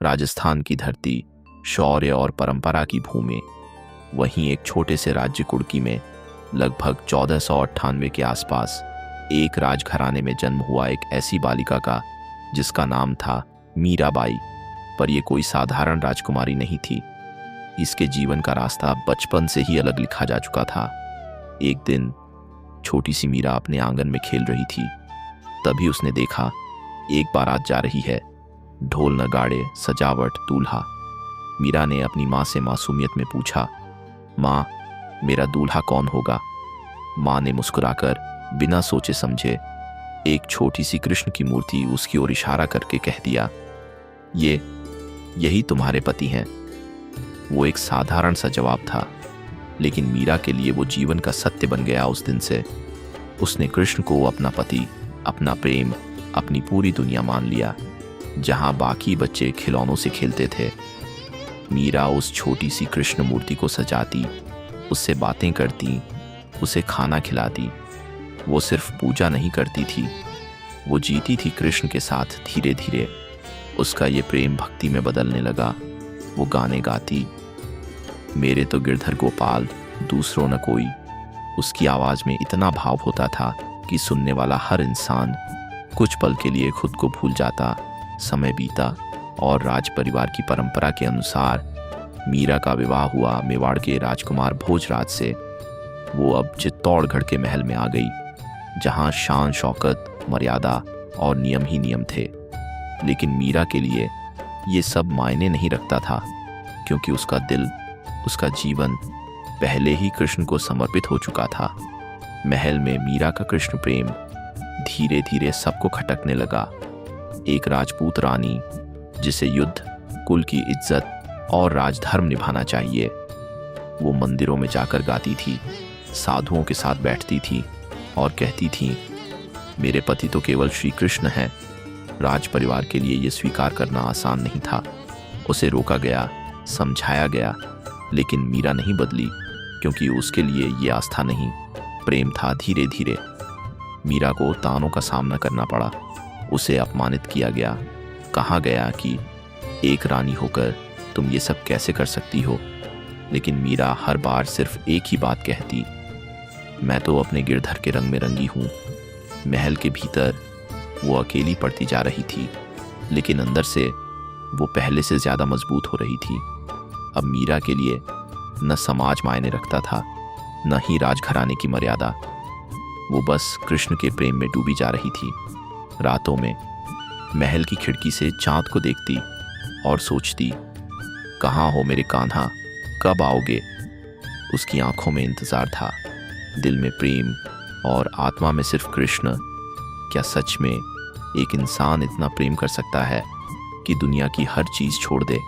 राजस्थान की धरती, शौर्य और परंपरा की भूमि। वहीं एक छोटे से राज्य कुड़की में लगभग 1498 के आसपास एक राजघराने में जन्म हुआ एक ऐसी बालिका का जिसका नाम था मीराबाई। पर यह कोई साधारण राजकुमारी नहीं थी। इसके जीवन का रास्ता बचपन से ही अलग लिखा जा चुका था। एक दिन छोटी सी मीरा अपने आंगन में खेल रही थी। तभी उसने देखा एक बारात जा रही है, ढोल नगाड़े, सजावट, दूल्हा। मीरा ने अपनी माँ से मासूमियत में पूछा, माँ, मेरा दूल्हा कौन होगा? माँ ने मुस्कुराकर बिना सोचे समझे एक छोटी सी कृष्ण की मूर्ति उसकी ओर इशारा करके कह दिया, यही तुम्हारे पति हैं। वो एक साधारण सा जवाब था, लेकिन मीरा के लिए वो जीवन का सत्य बन गया। उस दिन से उसने कृष्ण को अपना पति, अपना प्रेम, अपनी पूरी दुनिया मान लिया। जहां बाकी बच्चे खिलौनों से खेलते थे, मीरा उस छोटी सी कृष्ण मूर्ति को सजाती, उससे बातें करती, उसे खाना खिलाती। वो सिर्फ पूजा नहीं करती थी, वो जीती थी कृष्ण के साथ। धीरे धीरे उसका ये प्रेम भक्ति में बदलने लगा। वो गाने गाती, मेरे तो गिरधर गोपाल, दूसरों न कोई। उसकी आवाज में इतना भाव होता था कि सुनने वाला हर इंसान कुछ पल के लिए खुद को भूल जाता। समय बीता और राज परिवार की परंपरा के अनुसार मीरा का विवाह हुआ मेवाड़ के राजकुमार भोजराज से। वो अब चित्तौड़गढ़ के महल में आ गई, जहां शान शौकत, मर्यादा और नियम ही नियम थे। लेकिन मीरा के लिए ये सब मायने नहीं रखता था, क्योंकि उसका दिल, उसका जीवन पहले ही कृष्ण को समर्पित हो चुका था। महल में मीरा का कृष्ण प्रेम धीरे धीरे सबको खटकने लगा। एक राजपूत रानी जिसे युद्ध, कुल की इज्जत और राजधर्म निभाना चाहिए, वो मंदिरों में जाकर गाती थी, साधुओं के साथ बैठती थी और कहती थी, मेरे पति तो केवल श्री कृष्ण हैं। राज परिवार के लिए ये स्वीकार करना आसान नहीं था। उसे रोका गया, समझाया गया, लेकिन मीरा नहीं बदली, क्योंकि उसके लिए ये आस्था नहीं, प्रेम था। धीरे धीरे मीरा को तानों का सामना करना पड़ा। उसे अपमानित किया गया, कहा गया कि एक रानी होकर तुम ये सब कैसे कर सकती हो। लेकिन मीरा हर बार सिर्फ एक ही बात कहती, मैं तो अपने गिरधर के रंग में रंगी हूँ। महल के भीतर वो अकेली पड़ती जा रही थी, लेकिन अंदर से वो पहले से ज्यादा मजबूत हो रही थी। अब मीरा के लिए न समाज मायने रखता था, न ही राजघराने की मर्यादा। वो बस कृष्ण के प्रेम में डूबी जा रही थी। रातों में महल की खिड़की से चांद को देखती और सोचती, कहाँ हो मेरे कान्हा, कब आओगे? उसकी आंखों में इंतजार था, दिल में प्रेम और आत्मा में सिर्फ कृष्ण। क्या सच में एक इंसान इतना प्रेम कर सकता है कि दुनिया की हर चीज छोड़ दे?